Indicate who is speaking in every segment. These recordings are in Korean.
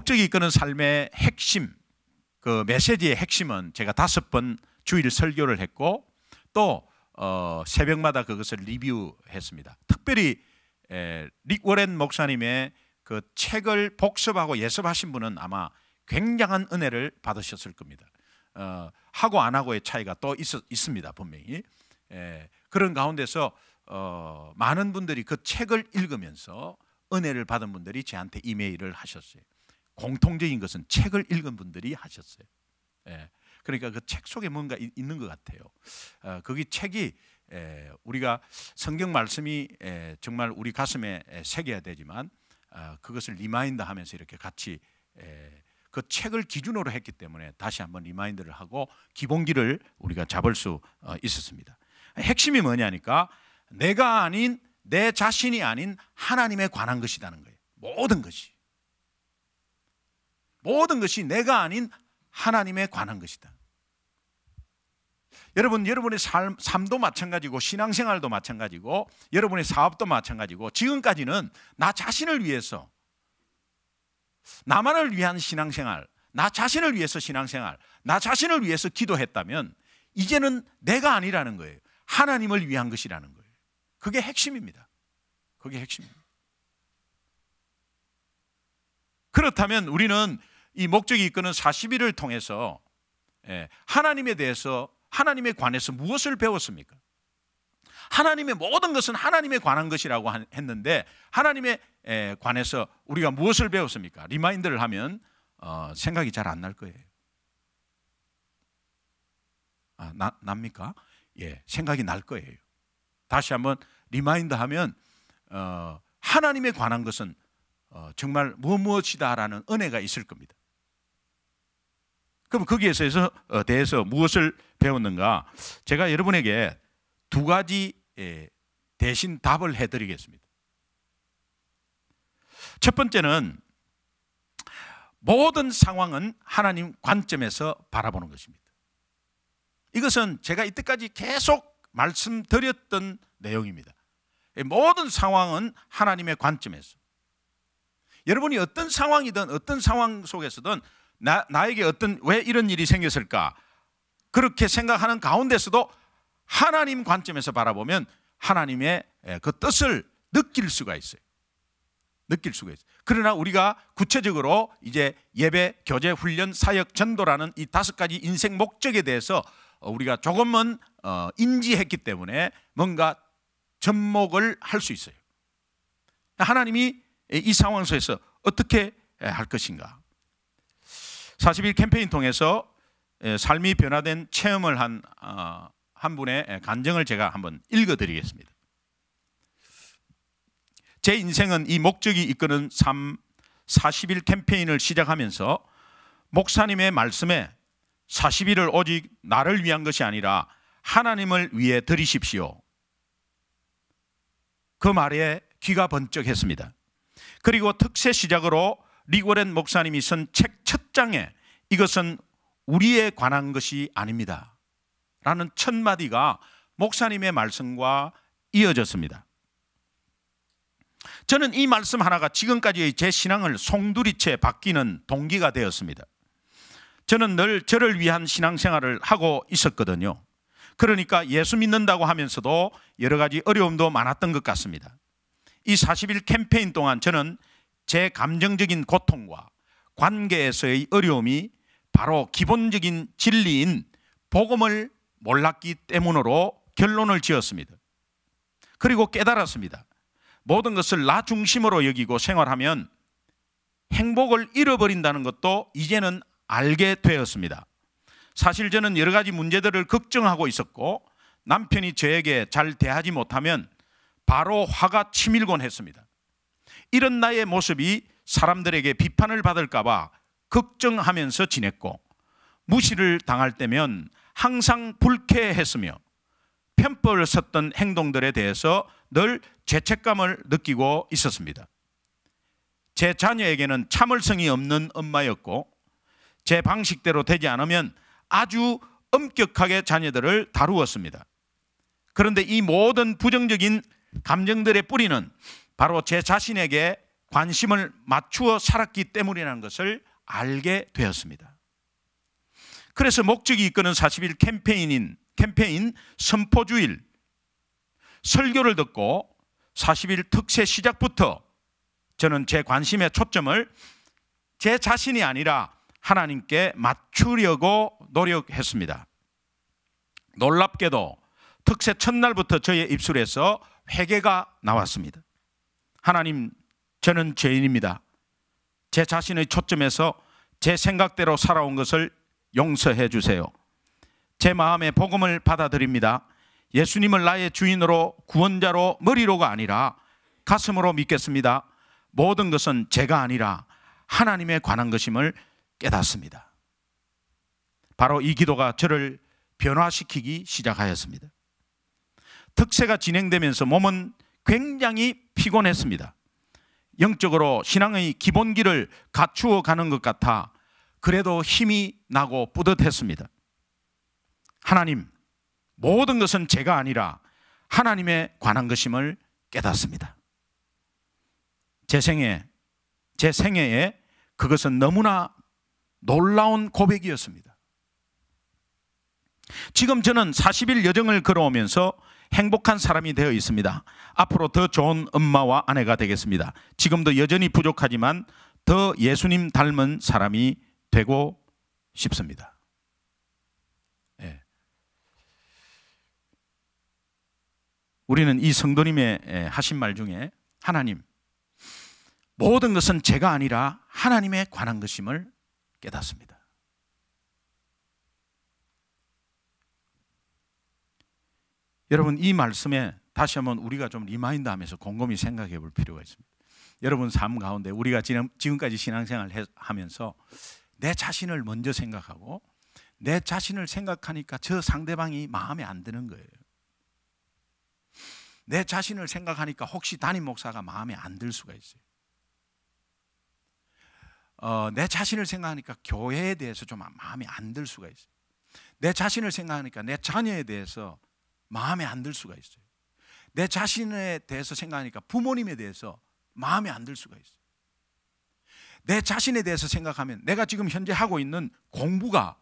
Speaker 1: 목적이 이끄는 삶의 핵심, 그 메시지의 핵심은 제가 5번 주일 설교를 했고 또 새벽마다 그것을 리뷰했습니다. 특별히 릭 워렌 목사님의 그 책을 복습하고 예습하신 분은 아마 굉장한 은혜를 받으셨을 겁니다. 하고 안 하고의 차이가 또 있습니다, 분명히. 그런 가운데서 많은 분들이 그 책을 읽으면서 은혜를 받은 분들이 저한테 이메일을 하셨어요. 공통적인 것은 책을 읽은 분들이 하셨어요. 그러니까 그 책 속에 뭔가 있는 것 같아요. 거기 책이 우리가 성경 말씀이 정말 우리 가슴에 새겨야 되지만 그것을 리마인드 하면서 이렇게 같이 그 책을 기준으로 했기 때문에 다시 한번 리마인드를 하고 기본기를 우리가 잡을 수 있었습니다. 핵심이 뭐냐니까 내가 아닌, 내 자신이 아닌 하나님에 관한 것이라는 거예요. 모든 것이 내가 아닌 하나님에 관한 것이다. 여러분의 삶도 마찬가지고 신앙생활도 마찬가지고 여러분의 사업도 마찬가지고 지금까지는 나 자신을 위해서, 나만을 위한 신앙생활, 나 자신을 위해서 신앙생활, 나 자신을 위해서 기도했다면 이제는 내가 아니라는 거예요. 하나님을 위한 것이라는 거예요. 그게 핵심입니다. 그게 핵심입니다. 그렇다면 우리는 이 목적이 이끄는 40일을 통해서 하나님에 대해서, 하나님에 관해서 무엇을 배웠습니까? 하나님의 모든 것은 하나님에 관한 것이라고 했는데 하나님에 관해서 우리가 무엇을 배웠습니까? 리마인드를 하면 생각이 잘 안 날 거예요. 납니까? 예, 생각이 날 거예요. 다시 한번 리마인드 하면 하나님에 관한 것은 정말 무엇이다라는 은혜가 있을 겁니다. 그럼 거기에서 대해서 무엇을 배웠는가? 제가 여러분에게 2가지 대신 답을 해드리겠습니다. 첫 번째는 모든 상황은 하나님 관점에서 바라보는 것입니다. 이것은 제가 이때까지 계속 말씀드렸던 내용입니다. 모든 상황은 하나님의 관점에서, 여러분이 어떤 상황이든 어떤 상황 속에서든 나에게 왜 이런 일이 생겼을까 그렇게 생각하는 가운데서도 하나님 관점에서 바라보면 하나님의 그 뜻을 느낄 수가 있어요. 그러나 우리가 구체적으로 이제 예배, 교제, 훈련, 사역, 전도라는 이 5가지 인생 목적에 대해서 우리가 조금은 인지했기 때문에 뭔가 접목을 할 수 있어요. 하나님이 이 상황 속에서 어떻게 할 것인가? 40일 캠페인 통해서 삶이 변화된 체험을 한 분의 간증을 제가 한번 읽어드리겠습니다. 제 인생은 이 목적이 이끄는 삶 40일 캠페인을 시작하면서 목사님의 말씀에 40일을 오직 나를 위한 것이 아니라 하나님을 위해 드리십시오, 그 말에 귀가 번쩍했습니다. 그리고 특세 시작으로 릭 워렌 목사님이 쓴 책 첫 장에 이것은 우리에 관한 것이 아닙니다 라는 첫 마디가 목사님의 말씀과 이어졌습니다. 저는 이 말씀 하나가 지금까지의 제 신앙을 송두리째 바뀌는 동기가 되었습니다. 저는 늘 저를 위한 신앙생활을 하고 있었거든요. 그러니까 예수 믿는다고 하면서도 여러 가지 어려움도 많았던 것 같습니다. 이 40일 캠페인 동안 저는 제 감정적인 고통과 관계에서의 어려움이 바로 기본적인 진리인 복음을 몰랐기 때문으로 결론을 지었습니다. 그리고 깨달았습니다. 모든 것을 나 중심으로 여기고 생활하면 행복을 잃어버린다는 것도 이제는 알게 되었습니다. 사실 저는 여러 가지 문제들을 걱정하고 있었고 남편이 저에게 잘 대하지 못하면 바로 화가 치밀곤 했습니다. 이런 나의 모습이 사람들에게 비판을 받을까 봐 걱정하면서 지냈고 무시를 당할 때면 항상 불쾌했으며 편법을 섰던 행동들에 대해서 늘 죄책감을 느끼고 있었습니다. 제 자녀에게는 참을성이 없는 엄마였고 제 방식대로 되지 않으면 아주 엄격하게 자녀들을 다루었습니다. 그런데 이 모든 부정적인 감정들의 뿌리는 바로 제 자신에게 관심을 맞추어 살았기 때문이라는 것을 알게 되었습니다. 그래서 목적이 이끄는 40일 캠페인 선포주일 설교를 듣고 40일 특세 시작부터 저는 제 관심의 초점을 제 자신이 아니라 하나님께 맞추려고 노력했습니다. 놀랍게도 특세 첫날부터 저의 입술에서 회개가 나왔습니다. 하나님, 저는 죄인입니다. 제 자신의 초점에서 제 생각대로 살아온 것을 용서해 주세요. 제 마음에 복음을 받아들입니다. 예수님을 나의 주인으로 구원자로 머리로가 아니라 가슴으로 믿겠습니다. 모든 것은 제가 아니라 하나님에 관한 것임을 깨닫습니다. 바로 이 기도가 저를 변화시키기 시작하였습니다. 특세가 진행되면서 몸은 굉장히 피곤했습니다. 영적으로 신앙의 기본기를 갖추어 가는 것 같아 그래도 힘이 나고 뿌듯했습니다. 하나님, 모든 것은 제가 아니라 하나님에 관한 것임을 깨닫습니다. 제 생애에 그것은 너무나 놀라운 고백이었습니다. 지금 저는 40일 여정을 걸어오면서 행복한 사람이 되어 있습니다. 앞으로 더 좋은 엄마와 아내가 되겠습니다. 지금도 여전히 부족하지만 더 예수님 닮은 사람이 되고 싶습니다. 예. 우리는 이 성도님의 하신 말 중에 하나님, 모든 것은 제가 아니라 하나님에 관한 것임을 깨닫습니다. 여러분, 이 말씀에 다시 한번 우리가 좀 리마인드하면서 곰곰이 생각해 볼 필요가 있습니다. 여러분 삶 가운데 우리가 지금까지 신앙생활을 하면서 내 자신을 먼저 생각하고 내 자신을 생각하니까 저 상대방이 마음에 안 드는 거예요. 내 자신을 생각하니까 혹시 담임 목사가 마음에 안 들 수가 있어요. 내 자신을 생각하니까 교회에 대해서 좀 마음에 안 들 수가 있어요. 내 자신을 생각하니까 내 자녀에 대해서 마음에 안 들 수가 있어요. 내 자신에 대해서 생각하니까 부모님에 대해서 마음에 안 들 수가 있어요. 내 자신에 대해서 생각하면 내가 지금 현재 하고 있는 공부가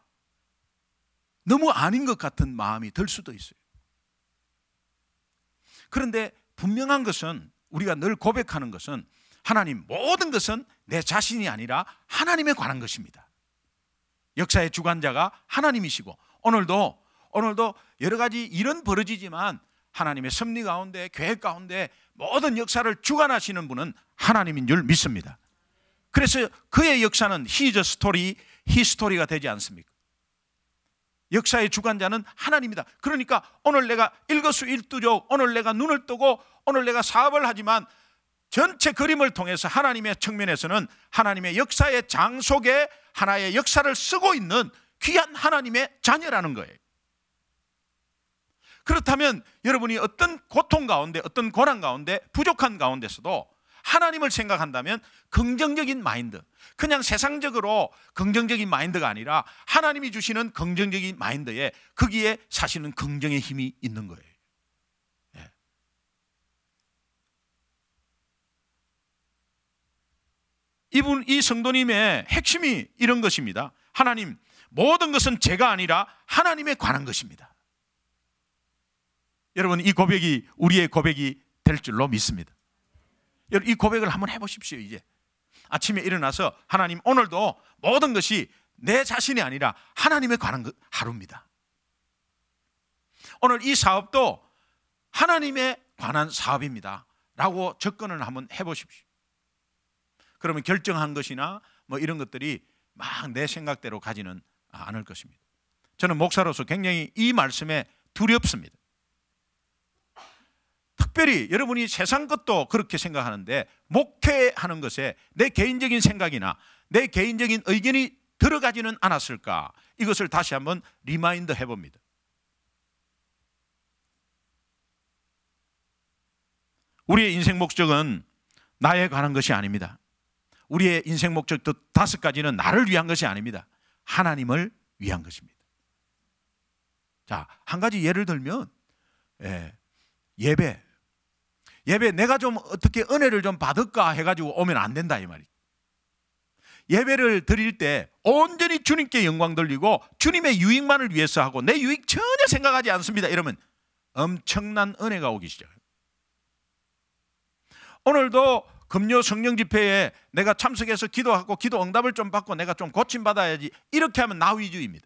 Speaker 1: 너무 아닌 것 같은 마음이 들 수도 있어요. 그런데 분명한 것은, 우리가 늘 고백하는 것은, 하나님, 모든 것은 내 자신이 아니라 하나님에 관한 것입니다. 역사의 주관자가 하나님이시고 오늘도 여러 가지 일은 벌어지지만 하나님의 섭리 가운데, 계획 가운데 모든 역사를 주관하시는 분은 하나님인 줄 믿습니다. 그래서 그의 역사는 His story, His story가 되지 않습니까? 역사의 주관자는 하나님이다. 그러니까 오늘 내가 일거수일투족, 오늘 내가 눈을 뜨고 오늘 내가 사업을 하지만 전체 그림을 통해서 하나님의 측면에서는 하나님의 역사의 장 속에 하나의 역사를 쓰고 있는 귀한 하나님의 자녀라는 거예요. 그렇다면 여러분이 어떤 고통 가운데, 어떤 고난 가운데, 부족한 가운데서도 하나님을 생각한다면 긍정적인 마인드, 그냥 세상적으로 긍정적인 마인드가 아니라 하나님이 주시는 긍정적인 마인드에 거기에 사실은 긍정의 힘이 있는 거예요. 예. 이 성도님의 핵심이 이런 것입니다. 하나님, 모든 것은 제가 아니라 하나님에 관한 것입니다. 여러분, 이 고백이 우리의 고백이 될 줄로 믿습니다. 여러분, 이 고백을 한번 해보십시오. 이제 아침에 일어나서 하나님, 오늘도 모든 것이 내 자신이 아니라 하나님에 관한 하루입니다. 오늘 이 사업도 하나님에 관한 사업입니다 라고 접근을 한번 해보십시오. 그러면 결정한 것이나 뭐 이런 것들이 막 내 생각대로 가지는 않을 것입니다. 저는 목사로서 굉장히 이 말씀에 두렵습니다. 특별히 여러분이 세상 것도 그렇게 생각하는데 목회하는 것에 내 개인적인 생각이나 내 개인적인 의견이 들어가지는 않았을까? 이것을 다시 한번 리마인드 해봅니다. 우리의 인생 목적은 나에 관한 것이 아닙니다. 우리의 인생 목적도 5가지는 나를 위한 것이 아닙니다. 하나님을 위한 것입니다. 자, 한 가지 예를 들면 예배. 예배 내가 좀 어떻게 은혜를 좀 받을까 해가지고 오면 안 된다 이 말이에요. 예배를 드릴 때 온전히 주님께 영광 돌리고 주님의 유익만을 위해서 하고 내 유익 전혀 생각하지 않습니다 이러면 엄청난 은혜가 오기 시작해요. 오늘도 금요 성령 집회에 내가 참석해서 기도하고 기도 응답을 좀 받고 내가 좀 고침받아야지 이렇게 하면 나 위주입니다.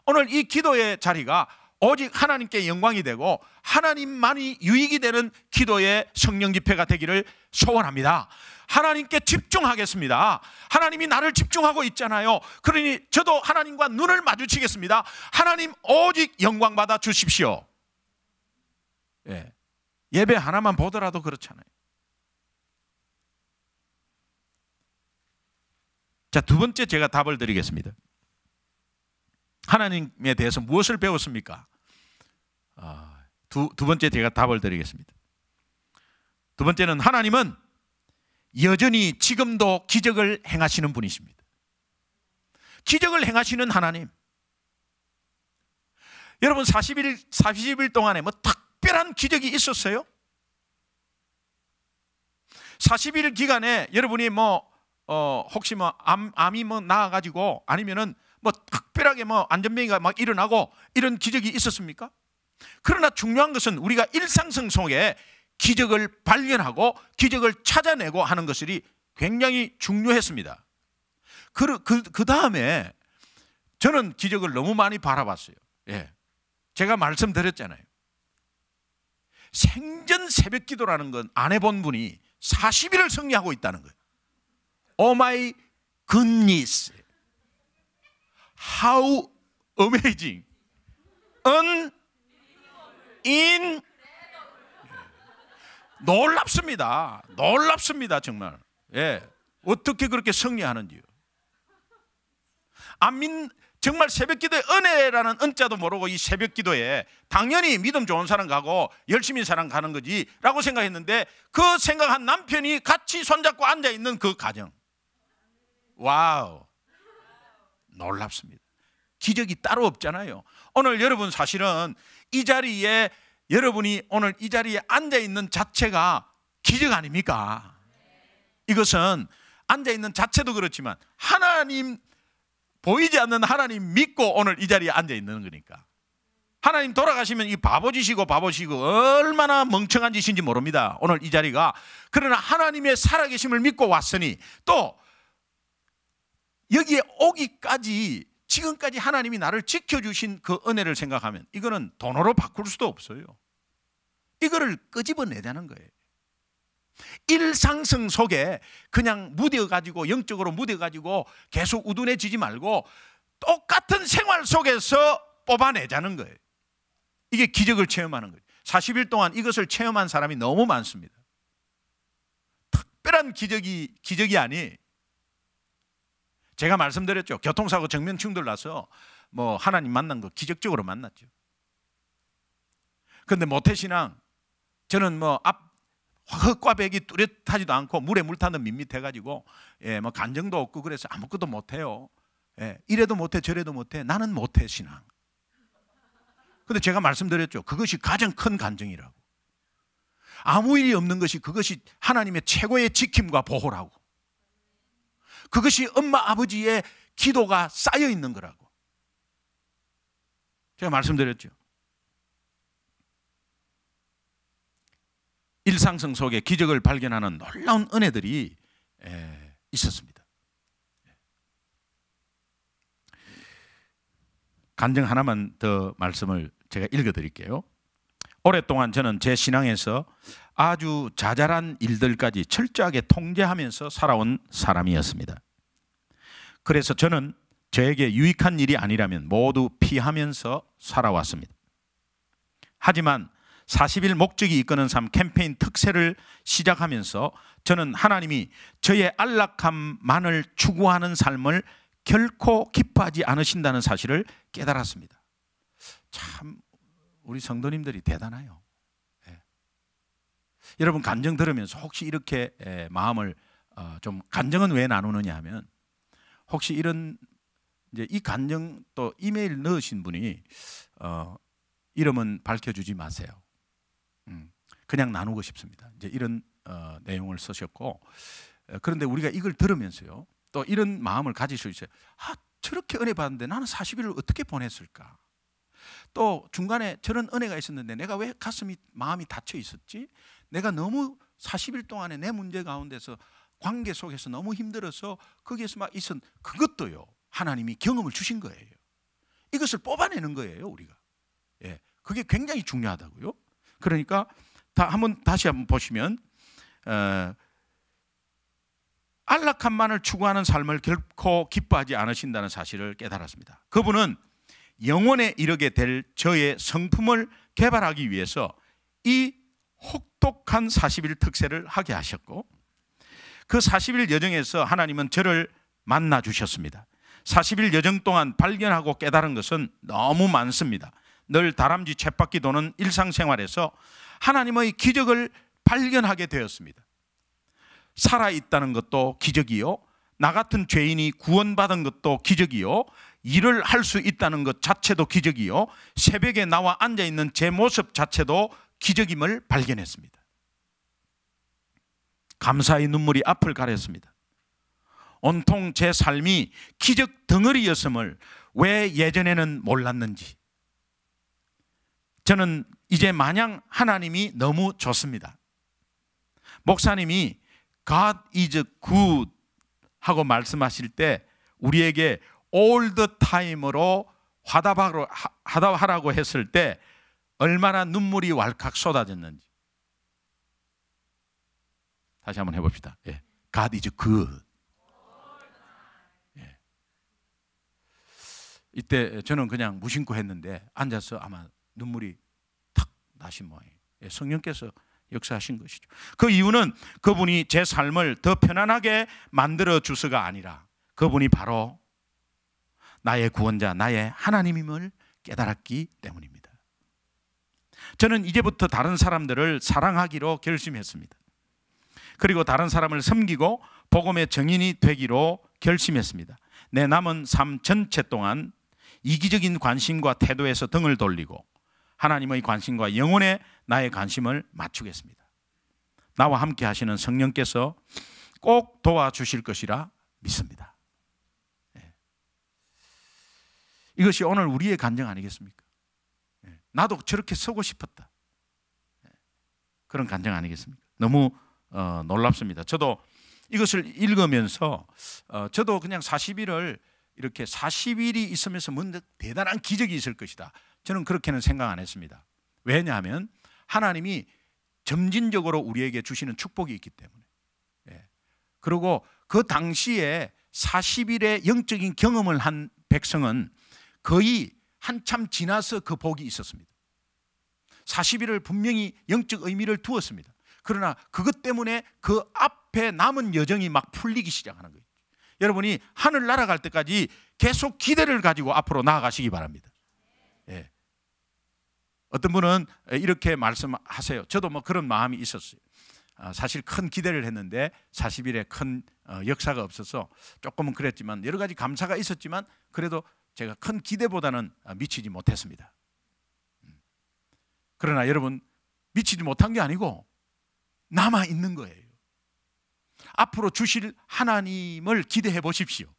Speaker 1: 오늘 이 기도의 자리가 오직 하나님께 영광이 되고 하나님만이 유익이 되는 기도의 성령 집회가 되기를 소원합니다. 하나님께 집중하겠습니다. 하나님이 나를 집중하고 있잖아요. 그러니 저도 하나님과 눈을 마주치겠습니다. 하나님 오직 영광 받아 주십시오. 예. 예배 하나만 보더라도 그렇잖아요. 자, 두 번째 제가 답을 드리겠습니다. 하나님에 대해서 무엇을 배웠습니까? 두 번째 제가 답을 드리겠습니다. 두 번째는 하나님은 여전히 지금도 기적을 행하시는 분이십니다. 기적을 행하시는 하나님. 여러분 40일 동안에 뭐 특별한 기적이 있었어요? 40일 기간에 여러분이 혹시 암이 나아가지고 아니면은 특별하게 안전병이가 막 일어나고 이런 기적이 있었습니까? 그러나 중요한 것은 우리가 일상성 속에 기적을 발견하고 기적을 찾아내고 하는 것이 굉장히 중요했습니다. 그 다음에 저는 기적을 너무 많이 바라봤어요. 예. 제가 말씀드렸잖아요. 생전 새벽 기도라는 건 안 해본 분이 40일을 승리하고 있다는 거예요. Oh my goodness. How amazing. 놀랍습니다. 놀랍습니다, 정말. 예. 어떻게 그렇게 승리하는지요. 정말 새벽 기도의 은혜라는 은자도 모르고 이 새벽 기도에 당연히 믿음 좋은 사람 가고 열심히 사람 가는 거지 라고 생각했는데 그 생각한 남편이 같이 손잡고 앉아있는 그 가정. 와우. 놀랍습니다. 기적이 따로 없잖아요. 오늘 여러분 사실은 이 자리에 여러분이 오늘 이 자리에 앉아있는 자체가 기적 아닙니까? 이것은 앉아있는 자체도 그렇지만 하나님 보이지 않는 하나님 믿고 오늘 이 자리에 앉아있는 거니까. 하나님 돌아가시면 이 바보짓이고 얼마나 멍청한 짓인지 모릅니다. 오늘 이 자리가. 그러나 하나님의 살아계심을 믿고 왔으니 또 여기에 오기까지 지금까지 하나님이 나를 지켜주신 그 은혜를 생각하면 이거는 돈으로 바꿀 수도 없어요. 이거를 끄집어내자는 거예요. 일상성 속에 그냥 묻어가지고 영적으로 묻어가지고 계속 우둔해지지 말고 똑같은 생활 속에서 뽑아내자는 거예요. 이게 기적을 체험하는 거예요. 40일 동안 이것을 체험한 사람이 너무 많습니다. 특별한 기적이 아니. 제가 말씀드렸죠. 교통사고 정면 충돌 나서 하나님 만난 거 기적적으로 만났죠. 그런데 모태신앙 저는 흙과 벽이 뚜렷하지도 않고 물에 물 타는 밋밋해가지고 간정도 없고 그래서 아무것도 못해요. 이래도 못해 저래도 못해. 나는 못해 신앙. 근데 제가 말씀드렸죠. 그것이 가장 큰 간증이라고. 아무 일이 없는 것이 그것이 하나님의 최고의 지킴과 보호라고. 그것이 엄마 아버지의 기도가 쌓여 있는 거라고. 제가 말씀드렸죠. 일상성 속에 기적을 발견하는 놀라운 은혜들이 있었습니다. 간증 하나만 더 말씀을 제가 읽어드릴게요. 오랫동안 저는 제 신앙에서 아주 자잘한 일들까지 철저하게 통제하면서 살아온 사람이었습니다. 그래서 저는 저에게 유익한 일이 아니라면 모두 피하면서 살아왔습니다. 하지만 40일 목적이 이끄는 삶 캠페인 특세를 시작하면서 저는 하나님이 저의 안락함만을 추구하는 삶을 결코 기뻐하지 않으신다는 사실을 깨달았습니다. 참 우리 성도님들이 대단해요. 여러분 간증 들으면서 혹시 이렇게 마음을 좀 간증은 왜 나누느냐 하면 혹시 이런 이제 이 간증 또 이메일 넣으신 분이 이름은 밝혀주지 마세요. 그냥 나누고 싶습니다. 이제 이런 내용을 쓰셨고, 그런데 우리가 이걸 들으면서요, 또 이런 마음을 가질 수 있어요. 아, 저렇게 은혜 받았는데 나는 40일을 어떻게 보냈을까? 또 중간에 저런 은혜가 있었는데 내가 왜 마음이 닫혀 있었지? 내가 너무 40일 동안에 내 문제 가운데서 관계 속에서 너무 힘들어서 거기에서 막 그것도요, 하나님이 경험을 주신 거예요. 이것을 뽑아내는 거예요, 우리가. 예, 그게 굉장히 중요하다고요. 그러니까 다시 한번 보시면, 안락함만을 추구하는 삶을 결코 기뻐하지 않으신다는 사실을 깨달았습니다. 그분은 영원에 이르게 될 저의 성품을 개발하기 위해서 이 혹독한 40일 특세를 하게 하셨고, 그 40일 여정에서 하나님은 저를 만나 주셨습니다. 40일 여정 동안 발견하고 깨달은 것은 너무 많습니다. 늘 다람쥐 쳇바퀴 도는 일상생활에서 하나님의 기적을 발견하게 되었습니다. 살아있다는 것도 기적이요, 나 같은 죄인이 구원받은 것도 기적이요, 일을 할 수 있다는 것 자체도 기적이요, 새벽에 나와 앉아있는 제 모습 자체도 기적임을 발견했습니다. 감사의 눈물이 앞을 가렸습니다. 온통 제 삶이 기적 덩어리였음을 왜 예전에는 몰랐는지. 저는 이제 마냥 하나님이 너무 좋습니다. 목사님이 God is good 하고 말씀하실 때 우리에게 all the time으로 화답하라고 했을 때 얼마나 눈물이 왈칵 쏟아졌는지. 다시 한번 해봅시다. 예. God is good. 예. 이때 저는 그냥 무심코 했는데 앉아서 아마 눈물이 탁 나신 모양이에요. 예. 성령께서 역사하신 것이죠. 그 이유는 그분이 제 삶을 더 편안하게 만들어 주서가 아니라 그분이 바로 나의 구원자, 나의 하나님임을 깨달았기 때문입니다. 저는 이제부터 다른 사람들을 사랑하기로 결심했습니다. 그리고 다른 사람을 섬기고 복음의 증인이 되기로 결심했습니다. 내 남은 삶 전체 동안 이기적인 관심과 태도에서 등을 돌리고 하나님의 관심과 영혼에 나의 관심을 맞추겠습니다. 나와 함께 하시는 성령께서 꼭 도와주실 것이라 믿습니다. 이것이 오늘 우리의 간증 아니겠습니까? 나도 저렇게 서고 싶었다. 그런 간증 아니겠습니까? 너무 놀랍습니다. 저도 이것을 읽으면서 저도 그냥 40일을 이렇게 40일이 있으면서 뭔가 대단한 기적이 있을 것이다. 저는 그렇게는 생각 안 했습니다. 왜냐하면 하나님이 점진적으로 우리에게 주시는 축복이 있기 때문에. 그리고 그 당시에 40일의 영적인 경험을 한 백성은 거의 한참 지나서 그 복이 있었습니다. 40일을 분명히 영적 의미를 두었습니다. 그러나 그것 때문에 그 앞에 남은 여정이 막 풀리기 시작하는 거예요. 여러분이 하늘 날아갈 때까지 계속 기대를 가지고 앞으로 나아가시기 바랍니다. 예. 어떤 분은 이렇게 말씀하세요. 저도 뭐 그런 마음이 있었어요. 사실 큰 기대를 했는데 40일에 큰 역사가 없어서 조금은 그랬지만 여러 가지 감사가 있었지만 그래도 제가 큰 기대보다는 미치지 못했습니다. 그러나 여러분, 미치지 못한 게 아니고 남아 있는 거예요. 앞으로 주실 하나님을 기대해 보십시오.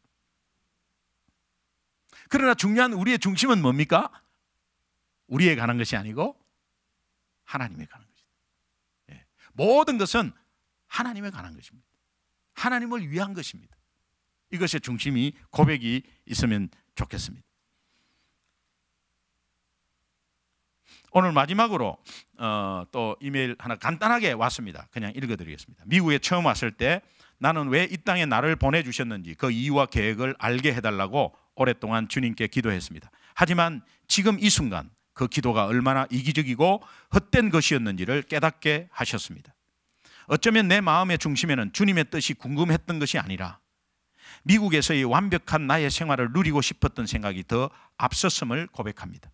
Speaker 1: 그러나 중요한 우리의 중심은 뭡니까? 우리에 관한 것이 아니고 하나님에 관한 것입니다. 예. 모든 것은 하나님에 관한 것입니다. 하나님을 위한 것입니다. 이것의 중심이 고백이 있으면 좋겠습니다. 오늘 마지막으로 또 이메일 하나 간단하게 왔습니다. 그냥 읽어드리겠습니다. 미국에 처음 왔을 때 나는 왜 이 땅에 나를 보내주셨는지 그 이유와 계획을 알게 해달라고 오랫동안 주님께 기도했습니다. 하지만 지금 이 순간 그 기도가 얼마나 이기적이고 헛된 것이었는지를 깨닫게 하셨습니다. 어쩌면 내 마음의 중심에는 주님의 뜻이 궁금했던 것이 아니라 미국에서의 완벽한 나의 생활을 누리고 싶었던 생각이 더 앞섰음을 고백합니다.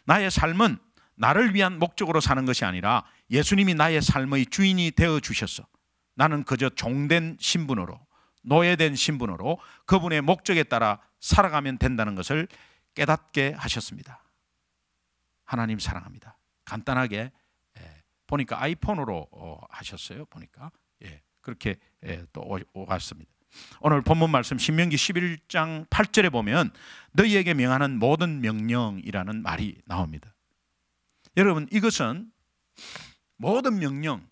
Speaker 1: 나의 삶은 나를 위한 목적으로 사는 것이 아니라 예수님이 나의 삶의 주인이 되어 주셨어. 나는 그저 종된 신분으로, 노예된 신분으로 그분의 목적에 따라 살아가면 된다는 것을 깨닫게 하셨습니다. 하나님 사랑합니다. 간단하게 보니까 아이폰으로 하셨어요. 보니까 그렇게 또 오갔습니다. 오늘 본문 말씀 신명기 11장 8절에 보면 너희에게 명하는 모든 명령이라는 말이 나옵니다. 여러분, 이것은 모든 명령,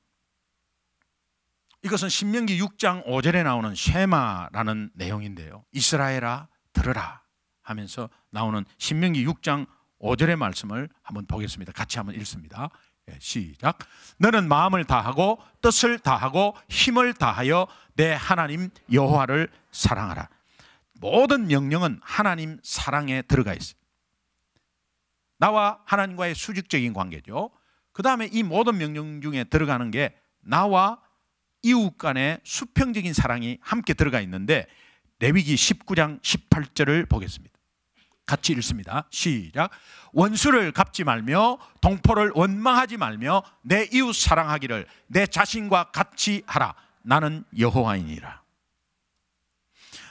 Speaker 1: 이것은 신명기 6장 5절에 나오는 쉐마라는 내용인데요. 이스라엘아 들으라 하면서 나오는 신명기 6장 5절의 말씀을 한번 보겠습니다. 같이 한번 읽습니다. 시작. 너는 마음을 다하고 뜻을 다하고 힘을 다하여 내 하나님 여호와를 사랑하라. 모든 명령은 하나님 사랑에 들어가 있어요. 나와 하나님과의 수직적인 관계죠. 그 다음에 이 모든 명령 중에 들어가는 게 나와 이웃 간의 수평적인 사랑이 함께 들어가 있는데, 레위기 19장 18절을 보겠습니다. 같이 읽습니다. 시작. 원수를 갚지 말며 동포를 원망하지 말며 내 이웃 사랑하기를 내 자신과 같이 하라. 나는 여호와이니라.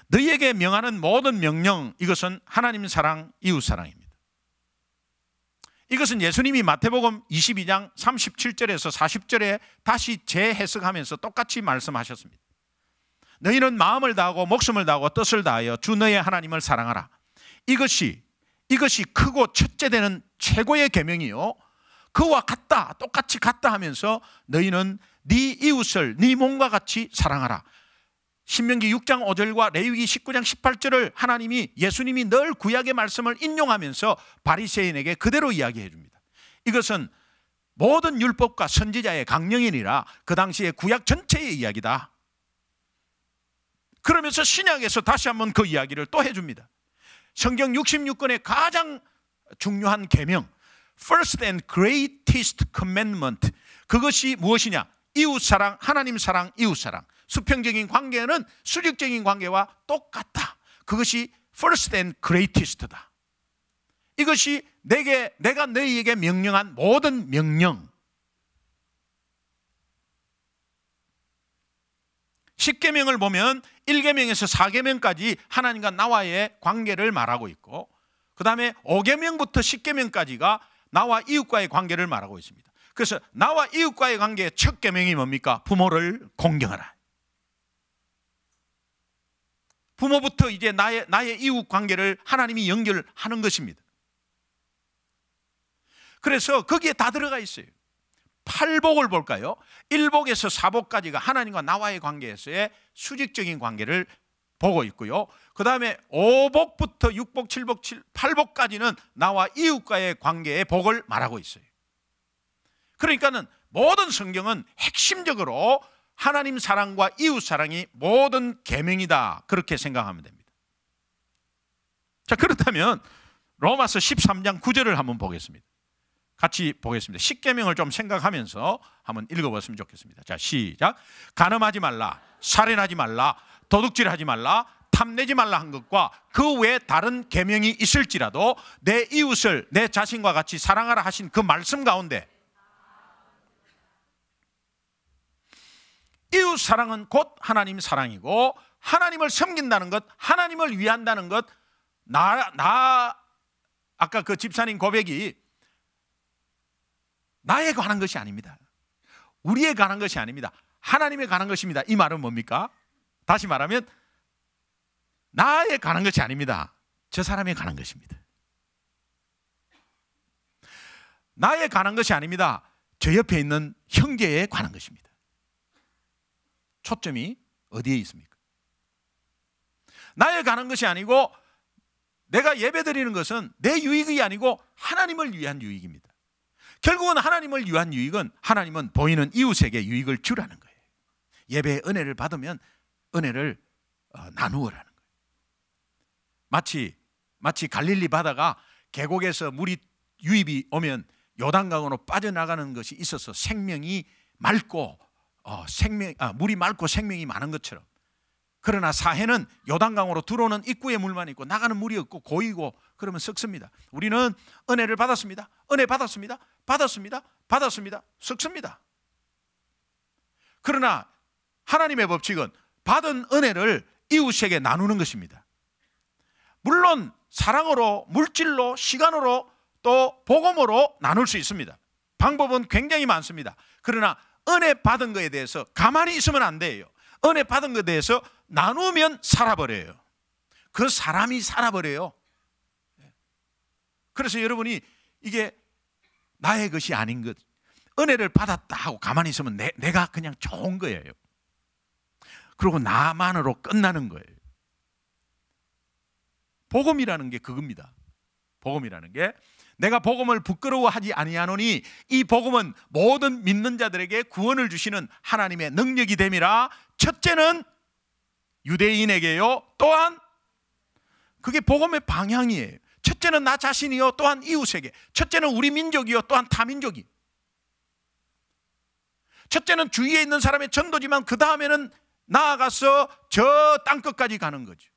Speaker 1: 너희에게 명하는 모든 명령, 이것은 하나님 사랑, 이웃 사랑입니다. 이것은 예수님이 마태복음 22장 37절에서 40절에 다시 재해석하면서 똑같이 말씀하셨습니다. 너희는 마음을 다하고 목숨을 다하고 뜻을 다하여 주 너의 하나님을 사랑하라. 이것이 크고 첫째 되는 최고의 계명이요, 그와 같다, 똑같이 같다 하면서 너희는 네 이웃을 네 몸과 같이 사랑하라. 신명기 6장 5절과 레위기 19장 18절을 하나님이, 예수님이 늘 구약의 말씀을 인용하면서 바리새인에게 그대로 이야기해 줍니다. 이것은 모든 율법과 선지자의 강령이니라 그 당시의 구약 전체의 이야기다. 그러면서 신약에서 다시 한번 그 이야기를 또 해줍니다. 성경 66권의 가장 중요한 계명, First and Greatest Commandment, 그것이 무엇이냐? 이웃사랑, 하나님 사랑, 이웃사랑. 수평적인 관계는 수직적인 관계와 똑같다. 그것이 First and Greatest다. 이것이 내가 너희에게 명령한 모든 명령. 10계명을 보면 1계명에서 4계명까지 하나님과 나와의 관계를 말하고 있고, 그 다음에 5계명부터 10계명까지가 나와 이웃과의 관계를 말하고 있습니다. 그래서 나와 이웃과의 관계의 첫 계명이 뭡니까? 부모를 공경하라. 부모부터 이제 나의 이웃 관계를 하나님이 연결하는 것입니다. 그래서 거기에 다 들어가 있어요. 8복을 볼까요? 1복에서 4복까지가 하나님과 나와의 관계에서의 수직적인 관계를 보고 있고요. 그 다음에 5복부터 6복, 7복, 8복까지는 나와 이웃과의 관계의 복을 말하고 있어요. 그러니까는 모든 성경은 핵심적으로 하나님 사랑과 이웃 사랑이 모든 계명이다, 그렇게 생각하면 됩니다. 자, 그렇다면 로마서 13장 9절을 한번 보겠습니다. 같이 보겠습니다. 10계명을 좀 생각하면서 한번 읽어봤으면 좋겠습니다. 자, 시작. 간음하지 말라, 살인하지 말라, 도둑질하지 말라, 탐내지 말라 한 것과 그 외에 다른 계명이 있을지라도 내 이웃을 내 자신과 같이 사랑하라 하신 그 말씀 가운데, 이웃 사랑은 곧 하나님 사랑이고, 하나님을 섬긴다는 것, 하나님을 위한다는 것, 아까 그 집사님 고백이 나에 관한 것이 아닙니다. 우리에 관한 것이 아닙니다. 하나님에 관한 것입니다. 이 말은 뭡니까? 다시 말하면 나에 관한 것이 아닙니다. 저 사람에 관한 것입니다. 나에 관한 것이 아닙니다. 저 옆에 있는 형제에 관한 것입니다. 초점이 어디에 있습니까? 나에 관한 것이 아니고, 내가 예배드리는 것은 내 유익이 아니고 하나님을 위한 유익입니다. 결국은 하나님을 위한 유익은, 하나님은 보이는 이웃에게 유익을 주라는 거예요. 예배의 은혜를 받으면 은혜를 나누어라는 거예요. 마치 갈릴리 바다가 계곡에서 물이 유입이 오면 요단강으로 빠져나가는 것이 있어서 생명이 맑고 물이 맑고 생명이 많은 것처럼, 그러나 사해는 요단강으로 들어오는 입구에 물만 있고 나가는 물이 없고 고이고 그러면 썩습니다. 우리는 은혜를 받았습니다. 은혜 받았습니다. 썩습니다. 그러나 하나님의 법칙은 받은 은혜를 이웃에게 나누는 것입니다. 물론 사랑으로, 물질로, 시간으로, 또 복음으로 나눌 수 있습니다. 방법은 굉장히 많습니다. 그러나 은혜 받은 것에 대해서 가만히 있으면 안 돼요. 은혜 받은 것에 대해서 나누면 살아버려요. 그 사람이 살아버려요. 그래서 여러분이 이게 나의 것이 아닌 것, 은혜를 받았다 하고 가만히 있으면 내가 그냥 좋은 거예요. 그리고 나만으로 끝나는 거예요. 복음이라는 게 그겁니다. 복음이라는 게 내가 복음을 부끄러워하지 아니하노니 이 복음은 모든 믿는 자들에게 구원을 주시는 하나님의 능력이 됨이라. 첫째는 유대인에게요, 또한 그게 복음의 방향이에요. 첫째는 나 자신이요, 또한 이웃에게. 첫째는 우리 민족이요, 또한 타민족이. 첫째는 주위에 있는 사람의 전도지만 그 다음에는 나아가서 저 땅끝까지 가는 거죠.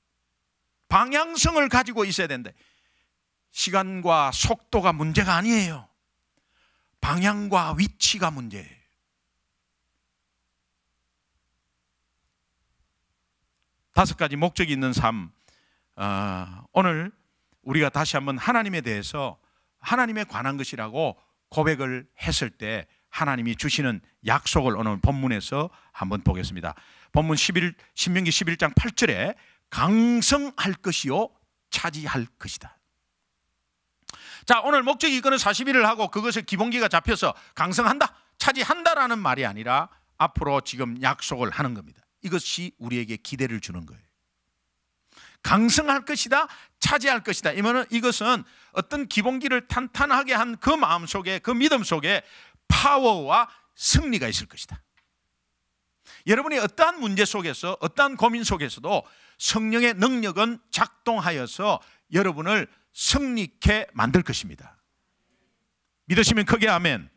Speaker 1: 방향성을 가지고 있어야 된다. 시간과 속도가 문제가 아니에요. 방향과 위치가 문제예요. 다섯 가지 목적이 있는 삶. 오늘 우리가 다시 한번 하나님에 대해서 하나님에 관한 것이라고 고백을 했을 때 하나님이 주시는 약속을 오늘 본문에서 한번 보겠습니다. 본문 신명기 11장 8절에 강성할 것이요 차지할 것이다. 자, 오늘 목적이 이거는 40일을 하고 그것을 기본기가 잡혀서 강성한다, 차지한다라는 말이 아니라 앞으로 지금 약속을 하는 겁니다. 이것이 우리에게 기대를 주는 거예요. 강성할 것이다, 차지할 것이다. 이것은 어떤 기본기를 탄탄하게 한 그 마음 속에, 그 믿음 속에 파워와 승리가 있을 것이다. 여러분이 어떠한 문제 속에서, 어떠한 고민 속에서도 성령의 능력은 작동하여서 여러분을 승리케 만들 것입니다. 믿으시면 크게 아멘.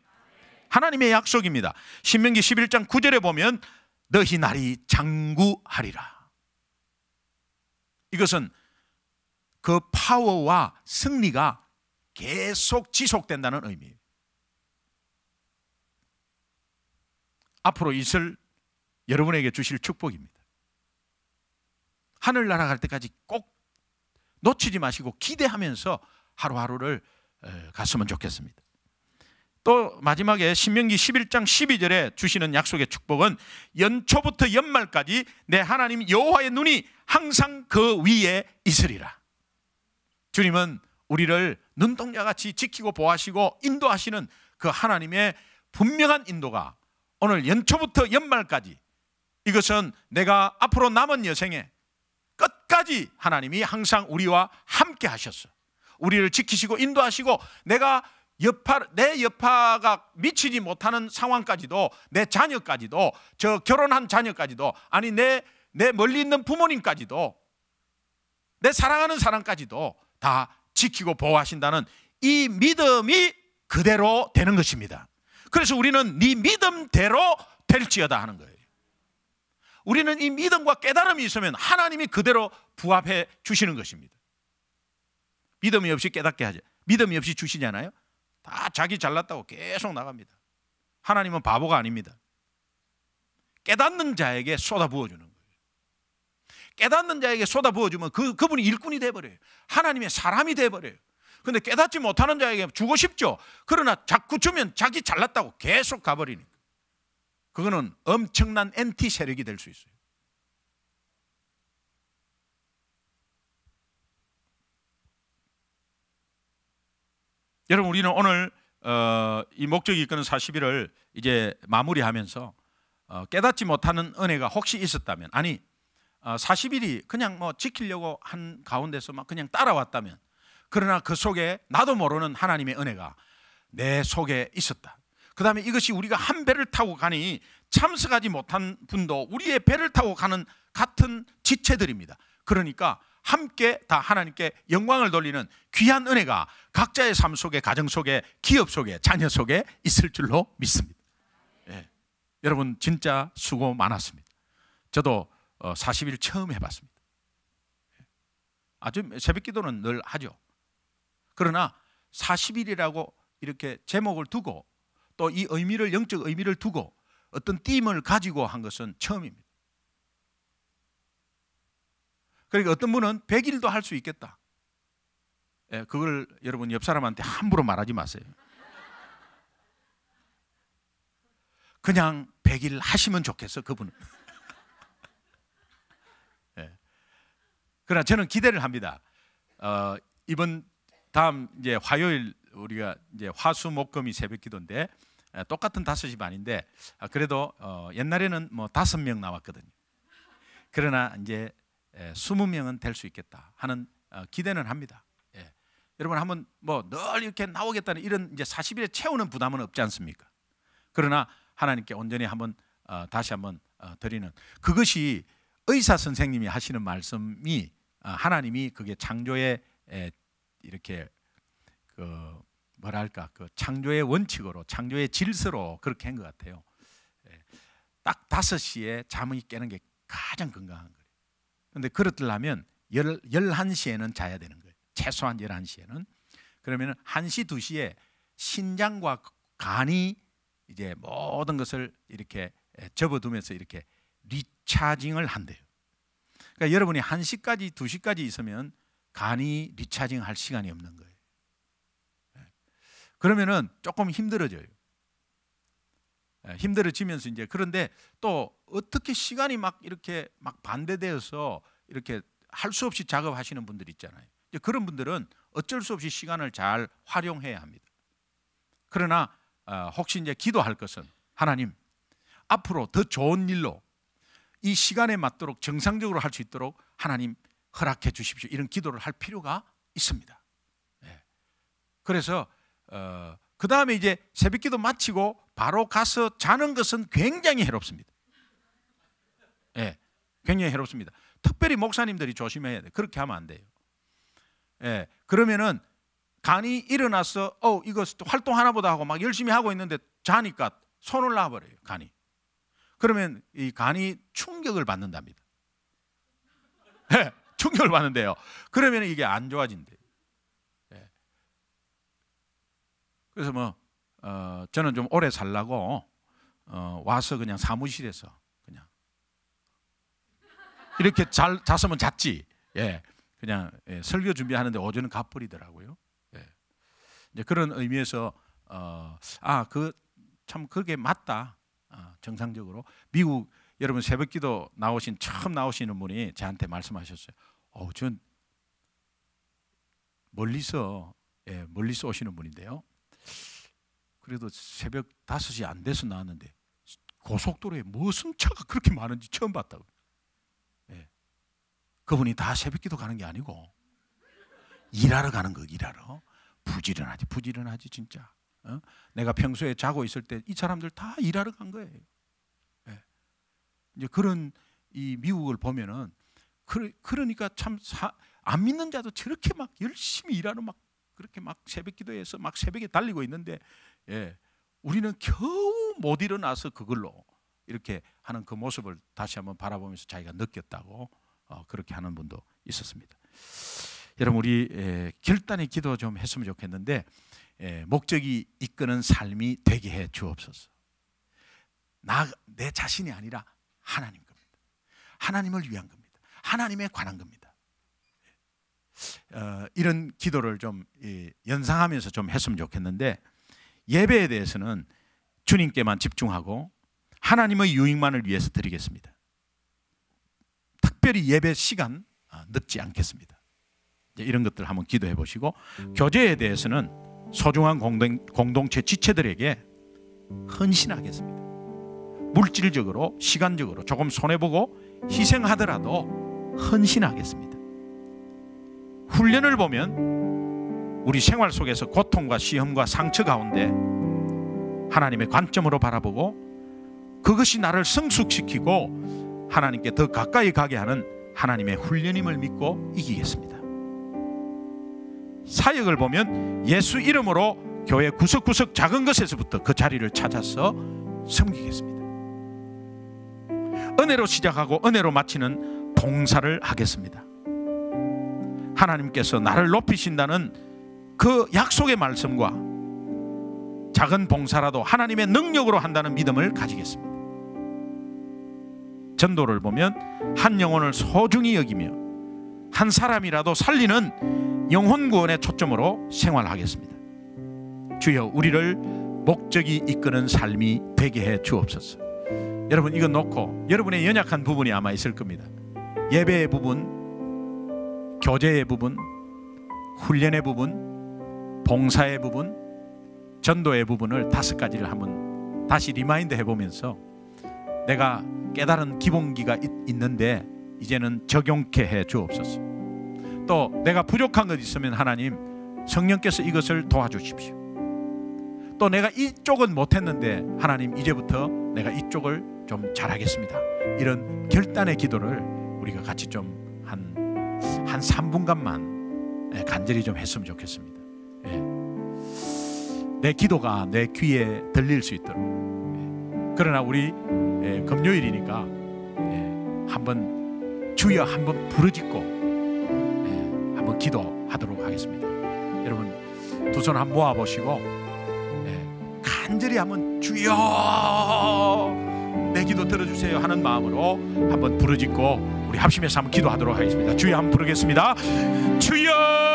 Speaker 1: 하나님의 약속입니다. 신명기 11장 9절에 보면 너희 날이 장구하리라. 이것은 그 파워와 승리가 계속 지속된다는 의미예요. 앞으로 있을 여러분에게 주실 축복입니다. 하늘나라 갈 때까지 꼭 놓치지 마시고 기대하면서 하루하루를 갔으면 좋겠습니다. 또 마지막에 신명기 11장 12절에 주시는 약속의 축복은 연초부터 연말까지 내 하나님 여호와의 눈이 항상 그 위에 있으리라. 주님은 우리를 눈동자같이 지키고 보호하시고 인도하시는 그 하나님의 분명한 인도가 오늘 연초부터 연말까지, 이것은 내가 앞으로 남은 여생에 끝까지 하나님이 항상 우리와 함께 하셨어. 우리를 지키시고 인도하시고 내 여파가 미치지 못하는 상황까지도, 내 자녀까지도, 저 결혼한 자녀까지도, 아니 내 멀리 있는 부모님까지도, 내 사랑하는 사람까지도 다 지키고 보호하신다는 이 믿음이 그대로 되는 것입니다. 그래서 우리는 네 믿음대로 될지어다 하는 거예요. 우리는 이 믿음과 깨달음이 있으면 하나님이 그대로 부합해 주시는 것입니다. 믿음이 없이 깨닫게 하죠. 믿음이 없이 주시잖아요. 다 자기 잘났다고 계속 나갑니다. 하나님은 바보가 아닙니다. 깨닫는 자에게 쏟아부어주는 거예요. 깨닫는 자에게 쏟아부어주면 그분이 일꾼이 돼버려요. 하나님의 사람이 돼버려요. 근데 깨닫지 못하는 자에게 주고 싶죠. 그러나 자꾸 주면 자기 잘났다고 계속 가버리니까 그거는 엄청난 엔티 세력이 될 수 있어요. 여러분, 우리는 오늘 이 목적이 이끄는 40일을 이제 마무리하면서 깨닫지 못하는 은혜가 혹시 있었다면, 아니 40일이 그냥 뭐 지키려고 한 가운데서 막 그냥 따라왔다면, 그러나 그 속에 나도 모르는 하나님의 은혜가 내 속에 있었다. 그 다음에 이것이 우리가 한 배를 타고 가니 참석하지 못한 분도 우리의 배를 타고 가는 같은 지체들입니다. 그러니까 함께 다 하나님께 영광을 돌리는 귀한 은혜가 각자의 삶 속에, 가정 속에, 기업 속에, 자녀 속에 있을 줄로 믿습니다. 예. 여러분 진짜 수고 많았습니다. 저도 40일 처음 해봤습니다. 아주 새벽 기도는 늘 하죠. 그러나 40일이라고 이렇게 제목을 두고 또 이 의미를, 영적 의미를 두고 어떤 띠임을 가지고 한 것은 처음입니다. 그러니까 어떤 분은 100일도 할 수 있겠다. 예, 그걸 여러분 옆 사람한테 함부로 말하지 마세요. 그냥 100일 하시면 좋겠어, 그분은. 예. 그러나 저는 기대를 합니다. 이번 다음 이제 화요일 우리가 이제 화수목금이 새벽기도인데 똑같은 5시 반인데 그래도 옛날에는 뭐 5명 나왔거든요. 그러나 이제 20명은 될 수 있겠다 하는 기대는 합니다. 예. 여러분 한번 뭐 늘 이렇게 나오겠다는 이런 이제 40일에 채우는 부담은 없지 않습니까? 그러나 하나님께 온전히 한번 다시 한번 드리는, 그것이 의사 선생님이 하시는 말씀이 하나님이 그게 창조의 이렇게 그 뭐랄까 그 창조의 원칙으로, 창조의 질서로 그렇게 한 것 같아요. 딱 5시에 잠이 깨는 게 가장 건강한 거예요. 그런데 그렇더라면 11시에는 자야 되는 거예요. 최소한 11시에는. 그러면 1시, 2시에 신장과 간이 이제 모든 것을 이렇게 접어두면서 이렇게 리차징을 한대요. 그러니까 여러분이 1시까지 2시까지 있으면 간이 리차징 할 시간이 없는 거예요. 그러면은 조금 힘들어져요. 힘들어지면서 이제, 그런데 또 어떻게 시간이 막 이렇게 막 반대되어서 이렇게 할 수 없이 작업하시는 분들 있잖아요. 이제 그런 분들은 어쩔 수 없이 시간을 잘 활용해야 합니다. 그러나 혹시 이제 기도할 것은, 하나님 앞으로 더 좋은 일로 이 시간에 맞도록 정상적으로 할 수 있도록 하나님 허락해 주십시오, 이런 기도를 할 필요가 있습니다. 그래서 그 다음에 이제 새벽기도 마치고 바로 가서 자는 것은 굉장히 해롭습니다. 굉장히 해롭습니다. 특별히 목사님들이 조심해야 돼요. 그렇게 하면 안 돼요. 그러면은 간이 일어나서 이거 활동하나 보다 하고 막 열심히 하고 있는데 자니까 손을 놔버려요, 간이. 그러면 이 간이 충격을 받는답니다. 충격을 받는데요. 그러면 이게 안 좋아진대요. 그래서 뭐 저는 좀 오래 살라고 와서 그냥 사무실에서 그냥 이렇게 잘 잤으면 잤지. 그냥 설교 준비하는데 오전은 가버리더라고요. 이제 그런 의미에서 그 참 그게 맞다. 정상적으로 미국 여러분 새벽기도 처음 나오시는 분이 저한테 말씀하셨어요. 전 멀리서 오시는 분인데요. 그래도 새벽 5시 안 돼서 나왔는데 고속도로에 무슨 차가 그렇게 많은지 처음 봤다고. 그분이 다 새벽기도 가는 게 아니고 일하러 가는 거, 일하러. 부지런하지 진짜. 내가 평소에 자고 있을 때 이 사람들 다 일하러 간 거예요. 이제 그런 이 미국을 보면은 그러니까 참 안 믿는 자도 저렇게 막 열심히 일하러 막 그렇게 막 새벽기도해서 막 새벽에 달리고 있는데 우리는 겨우 못 일어나서 그걸로 이렇게 하는 그 모습을 다시 한번 바라보면서 자기가 느꼈다고 그렇게 하는 분도 있었습니다. 여러분 우리 결단의 기도 좀 했으면 좋겠는데 목적이 이끄는 삶이 되게 해 주옵소서. 내 자신이 아니라 하나님 겁니다. 하나님을 위한 겁니다. 하나님에 관한 겁니다. 이런 기도를 좀 연상하면서 좀 했으면 좋겠는데, 예배에 대해서는 주님께만 집중하고 하나님의 유익만을 위해서 드리겠습니다. 특별히 예배 시간 늦지 않겠습니다. 이런 것들 한번 기도해 보시고, 교제에 대해서는 소중한 공동체 지체들에게 헌신하겠습니다. 물질적으로, 시간적으로 조금 손해보고 희생하더라도 헌신하겠습니다. 훈련을 보면 우리 생활 속에서 고통과 시험과 상처 가운데 하나님의 관점으로 바라보고 그것이 나를 성숙시키고 하나님께 더 가까이 가게 하는 하나님의 훈련임을 믿고 이기겠습니다. 사역을 보면 예수 이름으로 교회 구석구석 작은 것에서부터 그 자리를 찾아서 섬기겠습니다. 은혜로 시작하고 은혜로 마치는 봉사를 하겠습니다. 하나님께서 나를 높이신다는 그 약속의 말씀과 작은 봉사라도 하나님의 능력으로 한다는 믿음을 가지겠습니다. 전도를 보면 한 영혼을 소중히 여기며 한 사람이라도 살리는 영혼 구원의 초점으로 생활하겠습니다. 주여, 우리를 목적이 이끄는 삶이 되게 해 주옵소서. 여러분, 이거 놓고 여러분의 연약한 부분이 아마 있을 겁니다. 예배의 부분, 교제의 부분, 훈련의 부분, 봉사의 부분, 전도의 부분을 5가지를 한번 다시 리마인드 해보면서 내가 깨달은 기본기가 있는데 이제는 적용케 해 주옵소서. 또 내가 부족한 것 있으면 하나님, 성령께서 이것을 도와주십시오. 또 내가 이쪽은 못했는데 하나님, 이제부터 내가 이쪽을 좀 잘하겠습니다. 이런 결단의 기도를 우리가 같이 좀 한 3분간만 간절히 좀 했으면 좋겠습니다. 내 기도가 내 귀에 들릴 수 있도록. 그러나 우리 금요일이니까 한번 주여 한번 부르짖고 한번 기도하도록 하겠습니다. 여러분, 두 손 한번 모아보시고 간절히 한번 주여 내 기도 들어주세요 하는 마음으로 한번 부르짖고 우리 합심해서 한번 기도하도록 하겠습니다. 주여 한번 부르겠습니다. 주여.